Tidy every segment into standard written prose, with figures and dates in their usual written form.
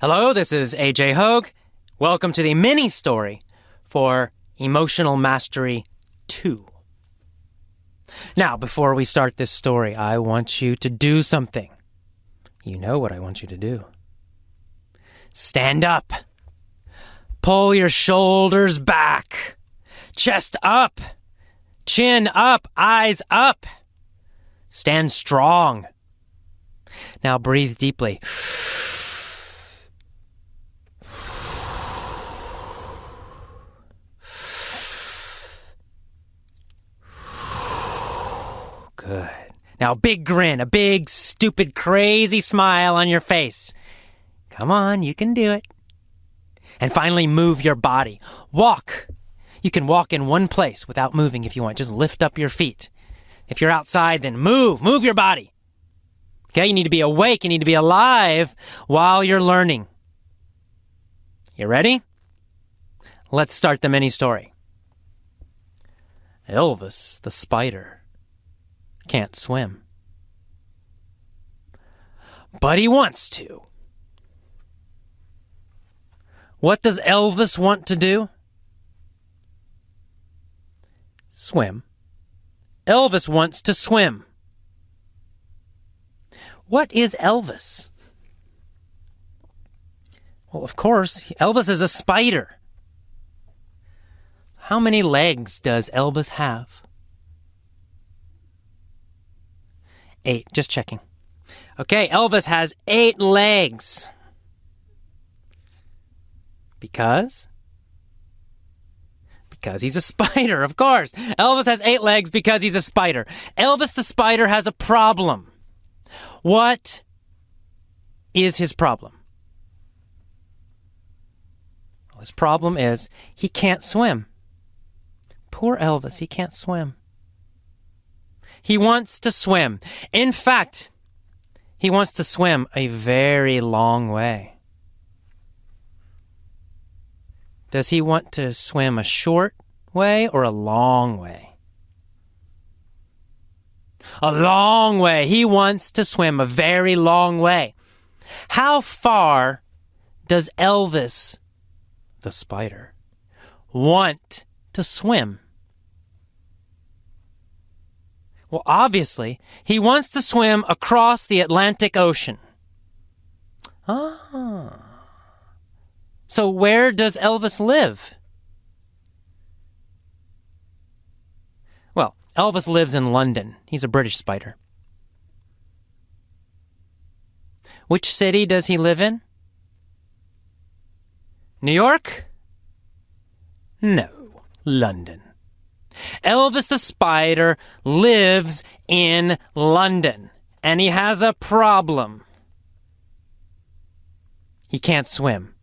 Hello, this is AJ Hogue. Welcome to the mini story for Emotional Mastery 2. Now, before we start this story, I want you to do something. You know what I want you to do. Stand up. Pull your shoulders back. Chest up. Chin up. Eyes up. Stand strong. Now breathe deeply. Good. Now, big grin, a big, stupid, crazy smile on your face. Come on, you can do it. And finally, move your body. Walk. You can walk in one place without moving if you want. Just lift up your feet. If you're outside, then move. Move your body. Okay, you need to be awake. You need to be alive while you're learning. You ready? Let's start the mini story. Elvis the spider can't swim, but he wants to. What does Elvis want to do? Swim. Elvis wants to swim. What is Elvis? Well, of course, Elvis is a spider. How many legs does Elvis have? 8, just checking. Okay, Elvis has 8 legs. Because he's a spider, of course. Elvis has 8 legs because he's a spider. Elvis the spider has a problem. What is his problem? Well, his problem is he can't swim. Poor Elvis, he can't swim. He wants to swim. In fact, he wants to swim a very long way. Does he want to swim a short way or a long way? A long way. He wants to swim a very long way. How far does Elvis, the spider, want to swim? Well, obviously, he wants to swim across the Atlantic Ocean. So where does Elvis live? Well, Elvis lives in London. He's a British spider. Which city does he live in? New York? No, London. Elvis the spider lives in London, and he has a problem. He can't swim.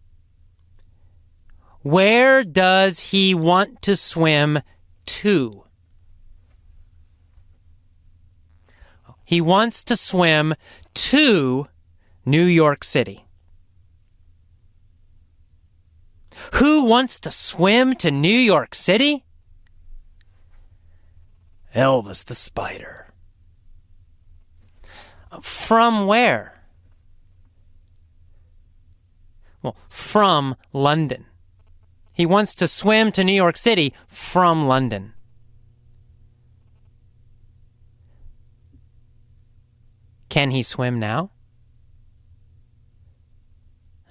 Where does he want to swim to? He wants to swim to New York City. Who wants to swim to New York City? Elvis the spider. From where? Well, from London. He wants to swim to New York City from London. Can he swim now?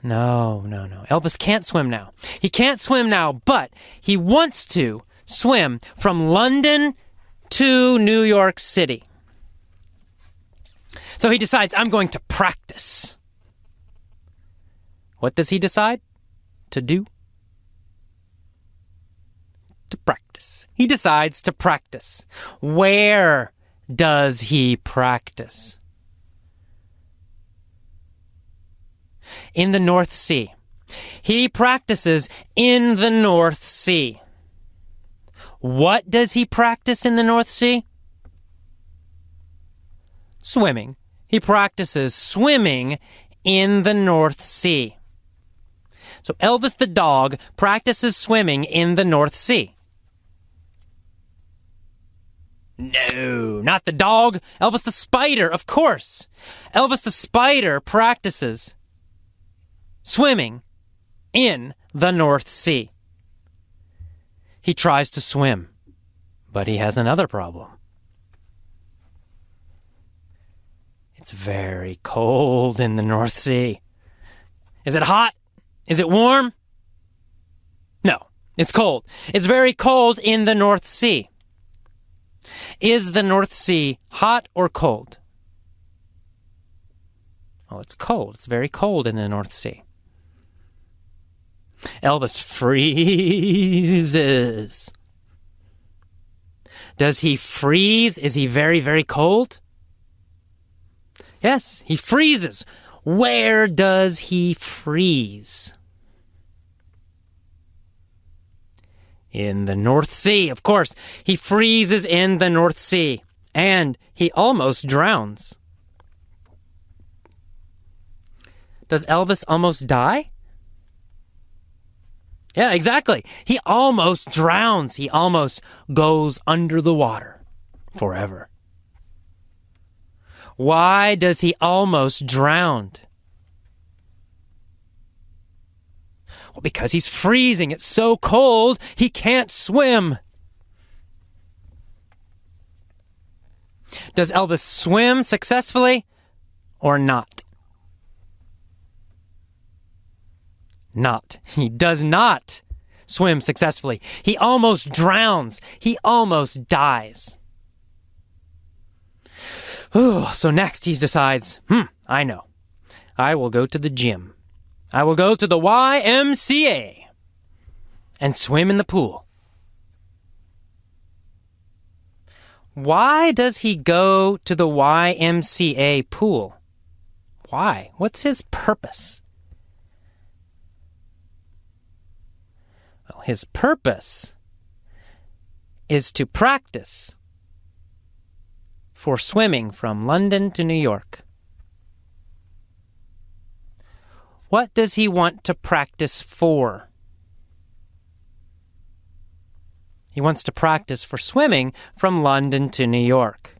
No. Elvis can't swim now. He can't swim now, but he wants to swim from London to New York City. So he decides, I'm going to practice. What does he decide to do? To practice. He decides to practice. Where does he practice? In the North Sea. He practices in the North Sea. What does he practice in the North Sea? Swimming. He practices swimming in the North Sea. So Elvis the dog practices swimming in the North Sea. No, not the dog. Elvis the spider, of course. Elvis the spider practices swimming in the North Sea. He tries to swim, but he has another problem. It's very cold in the North Sea. Is it hot? Is it warm? No, it's cold. It's very cold in the North Sea. Is the North Sea hot or cold? Oh, it's cold. It's very cold in the North Sea. Elvis freezes. Does he freeze? Is he very, very cold? Yes, he freezes. Where does he freeze? In the North Sea, of course. He freezes in the North Sea, and he almost drowns. Does Elvis almost die? Yeah, exactly. He almost drowns. He almost goes under the water forever. Why does he almost drown? Well, because he's freezing. It's so cold, he can't swim. Does Elvis swim successfully or not? Not. He does not swim successfully. He almost drowns. He almost dies. So next he decides, I know. I will go to the gym. I will go to the YMCA and swim in the pool. Why does he go to the YMCA pool? Why? What's his purpose? Well, his purpose is to practice for swimming from London to New York. What does he want to practice for? He wants to practice for swimming from London to New York.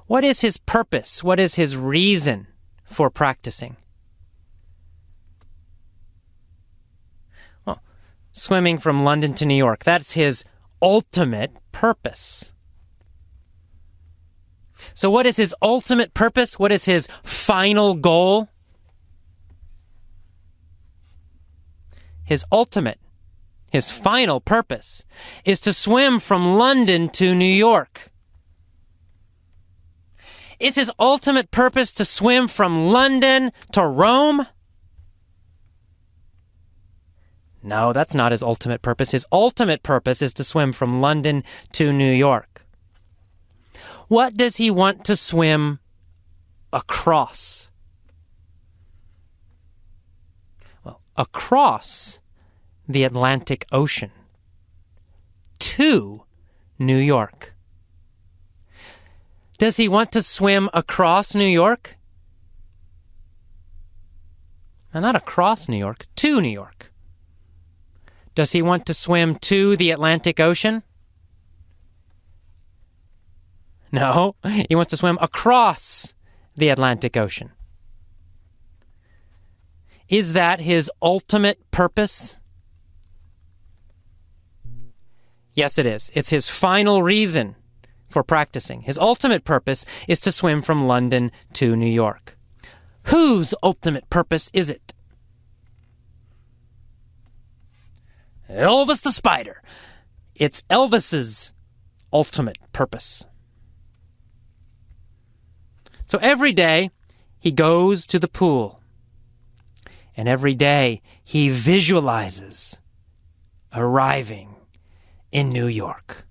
What is his purpose? What is his reason for practicing? Well, swimming from London to New York, that's his ultimate purpose. So what is his ultimate purpose? What is his final goal? His final purpose is to swim from London to New York. Is his ultimate purpose to swim from London to Rome? No, that's not his ultimate purpose. His ultimate purpose is to swim from London to New York. What does he want to swim across? Well, across the Atlantic Ocean to New York. Does he want to swim across New York? No, not across New York, to New York. Does he want to swim to the Atlantic Ocean? No, he wants to swim across the Atlantic Ocean. Is that his ultimate purpose? Yes, it is. It's his final reason for practicing. His ultimate purpose is to swim from London to New York. Whose ultimate purpose is it? Elvis the Spider. It's Elvis's ultimate purpose. So every day he goes to the pool, and every day he visualizes arriving in New York.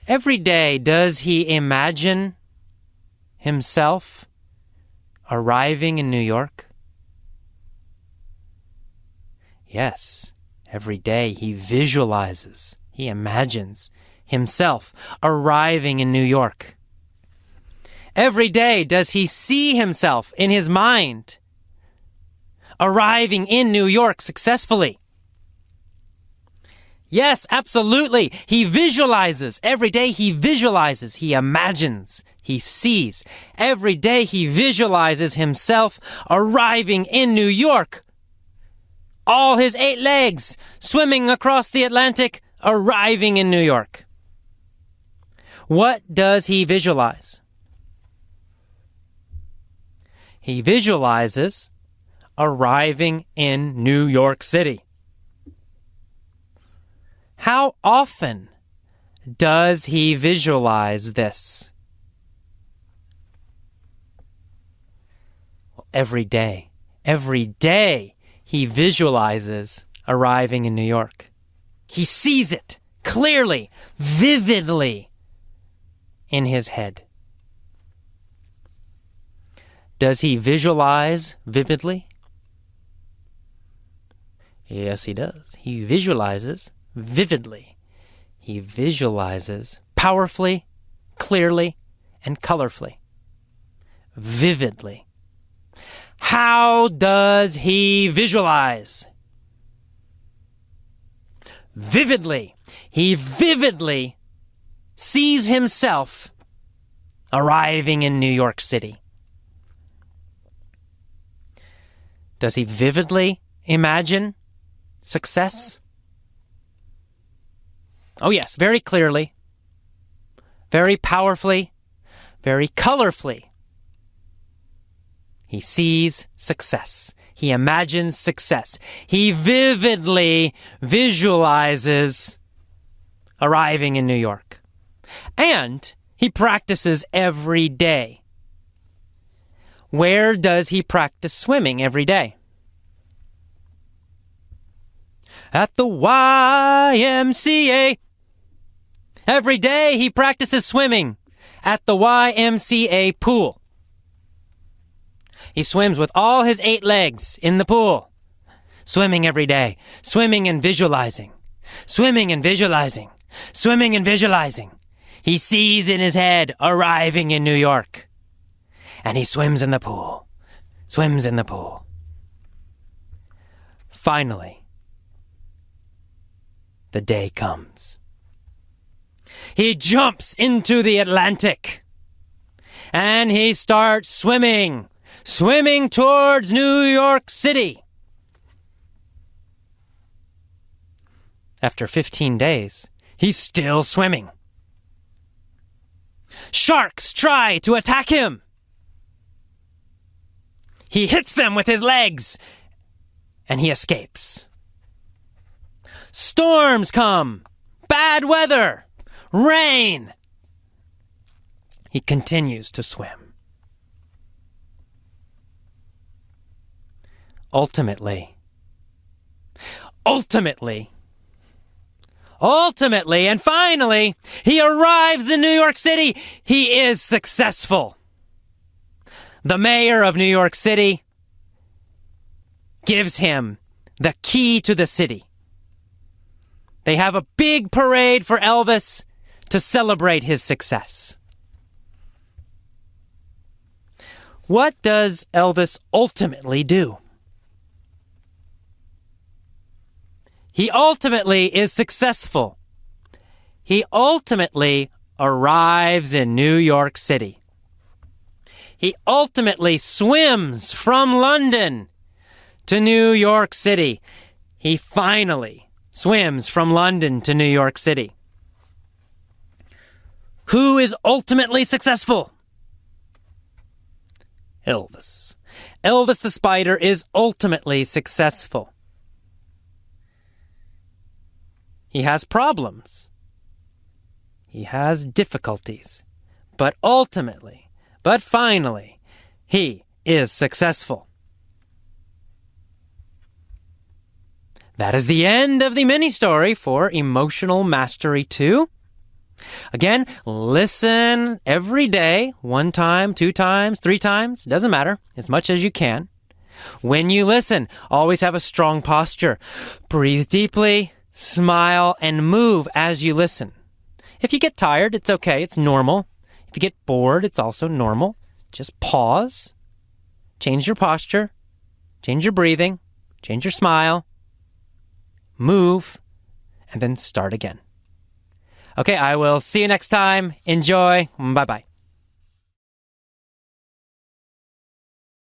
Every day, does he imagine himself arriving in New York? Yes, every day he visualizes, he imagines himself arriving in New York. Every day, does he see himself in his mind arriving in New York successfully? Yes, absolutely. He visualizes. Every day he visualizes. He imagines. He sees. Every day he visualizes himself arriving in New York. All his 8 legs swimming across the Atlantic, arriving in New York. What does he visualize? He visualizes arriving in New York City. How often does he visualize this? Well, every day. Every day he visualizes arriving in New York. He sees it clearly, vividly in his head. Does he visualize vividly? Yes, he does. He visualizes vividly. He visualizes powerfully, clearly, and colorfully. Vividly. How does he visualize? Vividly. He vividly sees himself arriving in New York City. Does he vividly imagine success? Oh yes, very clearly, very powerfully, very colorfully. He sees success. He imagines success. He vividly visualizes arriving in New York. And he practices every day. Where does he practice swimming every day? At the YMCA. Every day he practices swimming at the YMCA pool. He swims with all his 8 legs in the pool. Swimming every day. Swimming and visualizing. Swimming and visualizing. Swimming and visualizing. He sees in his head arriving in New York. And he swims in the pool. Swims in the pool. Finally, the day comes. He jumps into the Atlantic. And he starts swimming. Swimming towards New York City. After 15 days, he's still swimming. Sharks try to attack him. He hits them with his legs, and he escapes. Storms come. Bad weather. Rain. He continues to swim. Ultimately, and finally, he arrives in New York City. He is successful. The mayor of New York City gives him the key to the city. They have a big parade for Elvis to celebrate his success. What does Elvis ultimately do? He ultimately is successful. He ultimately arrives in New York City. He ultimately swims from London to New York City. He finally swims from London to New York City. Who is ultimately successful? Elvis. Elvis the Spider is ultimately successful. He has problems. He has difficulties. But ultimately, finally, he is successful. That is the end of the mini-story for Emotional Mastery 2. Again, listen every day, 1 time, 2 times, 3 times, doesn't matter, as much as you can. When you listen, always have a strong posture. Breathe deeply. Smile and move as you listen. If you get tired, it's okay. It's normal. If you get bored, it's also normal. Just pause. Change your posture. Change your breathing. Change your smile. Move. and then start again. Okay, I will see you next time. Enjoy. Bye-bye.